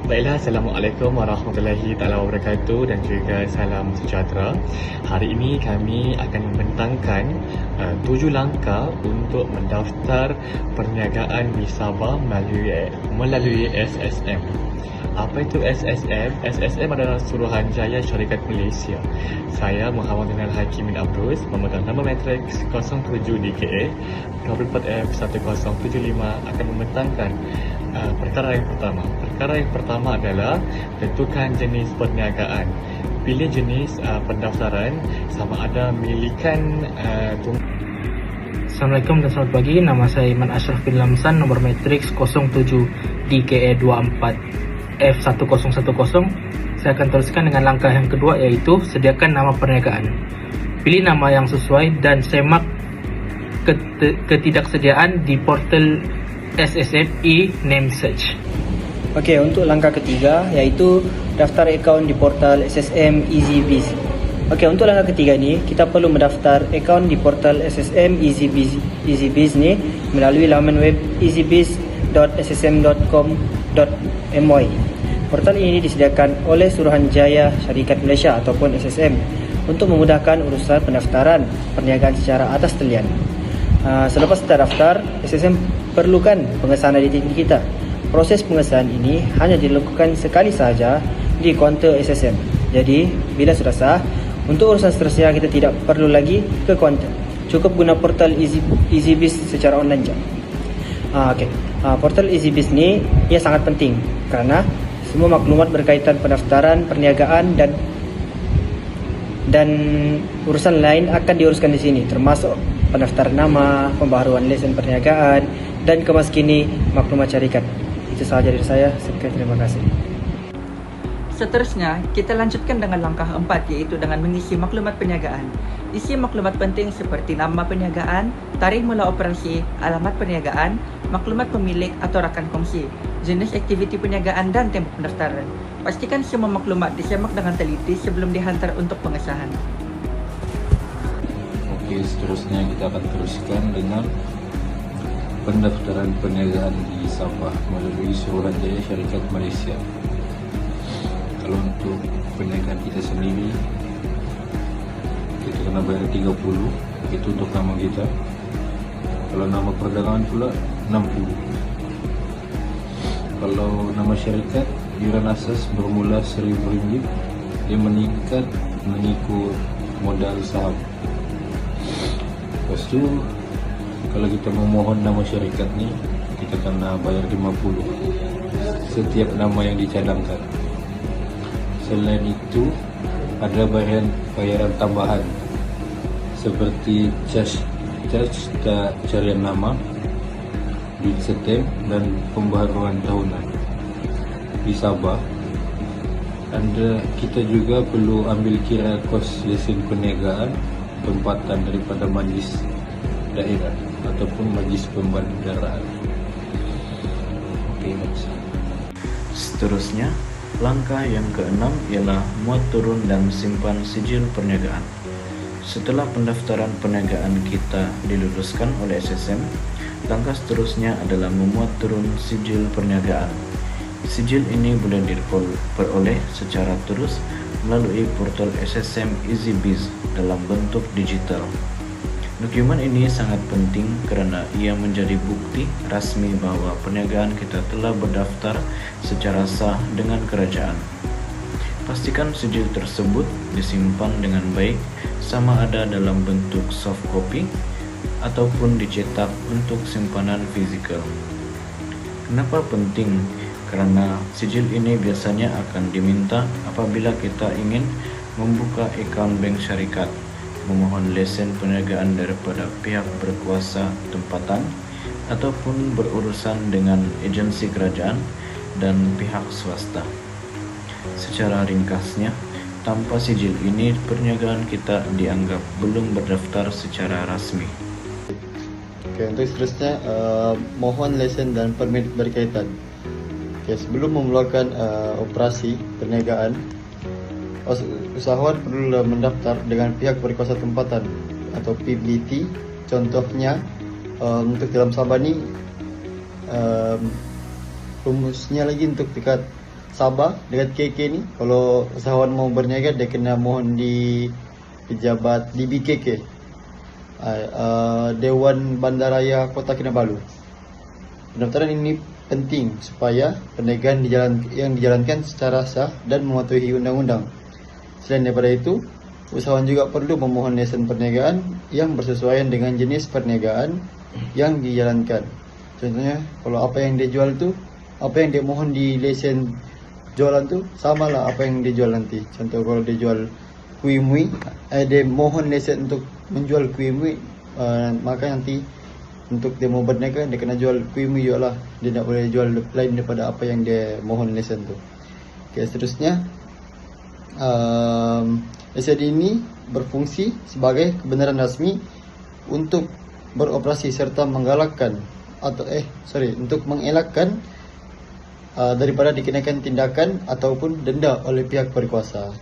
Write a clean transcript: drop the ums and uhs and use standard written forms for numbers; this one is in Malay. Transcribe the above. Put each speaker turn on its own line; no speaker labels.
Baiklah, Assalamualaikum warahmatullahi taala wabarakatuh dan juga salam sejahtera. Hari ini kami akan membentangkan 7 langkah untuk mendaftar perniagaan di Sabah melalui SSM. Apa itu SSM? SSM adalah Suruhanjaya Syarikat Malaysia. Saya Muhammad Zainal Hakim bin Abdus, memegang nombor matriks 07 DKA 24F1075 akan membentangkan perkara yang pertama. Perkara yang pertama adalah tentukan jenis perniagaan. Pilih jenis pendaftaran sama ada milikan
Assalamualaikum dan selamat pagi. Nama saya Iman Ashraf bin Lamsan, nomor matriks 07 DKA 24 F1010. Saya akan teruskan dengan langkah yang kedua, iaitu sediakan nama perniagaan. Pilih nama yang sesuai dan semak ketidaksediaan di portal SSM e-Name Search.
Okey, untuk langkah ketiga iaitu daftar akaun di portal SSM EasyBiz. Okey, untuk langkah ketiga ni kita perlu mendaftar akaun di portal SSM EasyBiz ni melalui laman web easybiz.ssm.com.my. Portal ini disediakan oleh Suruhanjaya Syarikat Malaysia ataupun SSM untuk memudahkan urusan pendaftaran perniagaan secara atas talian. Selepas terdaftar, SSM perlukan pengesahan identiti kita. Proses pengesahan ini hanya dilakukan sekali sahaja di kaunter SSM. Jadi, bila sudah sah, untuk urusan seterusnya kita tidak perlu lagi ke kaunter. Cukup guna portal EasyBiz secara online je. Portal EasyBiz ni ia sangat penting kerana semua maklumat berkaitan pendaftaran perniagaan dan urusan lain akan diuruskan di sini, termasuk pendaftaran nama, pembaharuan lesen perniagaan dan kemaskini maklumat syarikat. Itu sahaja dari saya. Sekian, terima kasih.
Seterusnya, kita lanjutkan dengan langkah 4, iaitu dengan mengisi maklumat perniagaan. Isi maklumat penting seperti nama perniagaan, tarikh mula operasi, alamat perniagaan, maklumat pemilik atau rakan kongsi, jenis aktiviti perniagaan dan tempoh pendaftaran. Pastikan semua maklumat disemak dengan teliti sebelum dihantar untuk pengesahan.
Okey, seterusnya kita akan teruskan dengan pendaftaran perniagaan di Sabah melalui Suruhanjaya Syarikat Malaysia. Kalau untuk perniagaan kita sendiri, kita kena bayar 30, itu untuk nama kita. Kalau nama perdagangan pula 60. Kalau nama syarikat, iuran asas bermula RM1,000, dia meningkat mengikut modal saham. Lepas tu, kalau kita memohon nama syarikat ni, kita kena bayar 50 setiap nama yang dicadangkan. Selain itu, ada bayaran tambahan seperti charge carian nama, duit setem dan pembaharuan tahunan. Di Sabah, kita juga perlu ambil kira kos lesen perniagaan tempatan daripada majlis daerah ataupun majlis pembandaraan. Okey,
seterusnya, langkah yang keenam ialah muat turun dan simpan sijil perniagaan. Setelah pendaftaran perniagaan kita diluluskan oleh SSM, langkah seterusnya adalah memuat turun sijil perniagaan. Sijil ini boleh diperoleh secara terus melalui portal SSM EasyBiz dalam bentuk digital. Dokumen ini sangat penting kerana ia menjadi bukti rasmi bahawa perniagaan kita telah berdaftar secara sah dengan kerajaan. Pastikan sijil tersebut disimpan dengan baik, sama ada dalam bentuk soft copy ataupun dicetak untuk simpanan fizikal. Kenapa penting? Kerana sijil ini biasanya akan diminta apabila kita ingin membuka akaun bank syarikat, memohon lesen perniagaan daripada pihak berkuasa tempatan ataupun berurusan dengan agensi kerajaan dan pihak swasta. Secara ringkasnya, tanpa sijil ini perniagaan kita dianggap belum berdaftar secara rasmi.
Okey, untuk seterusnya mohon lesen dan permit berkaitan. Okey, sebelum memulakan operasi perniagaan, usahawan perlu mendaftar dengan pihak berkuasa tempatan atau PBT. Contohnya untuk dalam Sabah ni rumusnya lagi untuk dekat sabar dengan KK ni. Kalau usahawan mau berniaga, dia kena mohon di pejabat DBKK, Dewan Bandaraya Kota Kinabalu. Pendaftaran ini penting supaya perniagaan yang dijalankan secara sah dan mematuhi undang-undang. Selain daripada itu, usahawan juga perlu memohon lesen perniagaan yang bersesuaian dengan jenis perniagaan yang dijalankan. Contohnya, kalau apa yang dia jual tu, apa yang dia mohon di lesen jualan tu, samalah apa yang dia jual nanti. Contoh, kalau dia jual kuih muih, dia mohon lesen untuk menjual kuih muih, maka nanti untuk dia mau berniaga, dia kena jual kuih muih juga lah. Dia tak boleh jual lain daripada apa yang dia mohon lesen tu. Okay, seterusnya, lesen ini berfungsi sebagai kebenaran rasmi untuk beroperasi serta menggalakkan untuk mengelakkan daripada dikenakan tindakan ataupun denda oleh pihak berkuasa.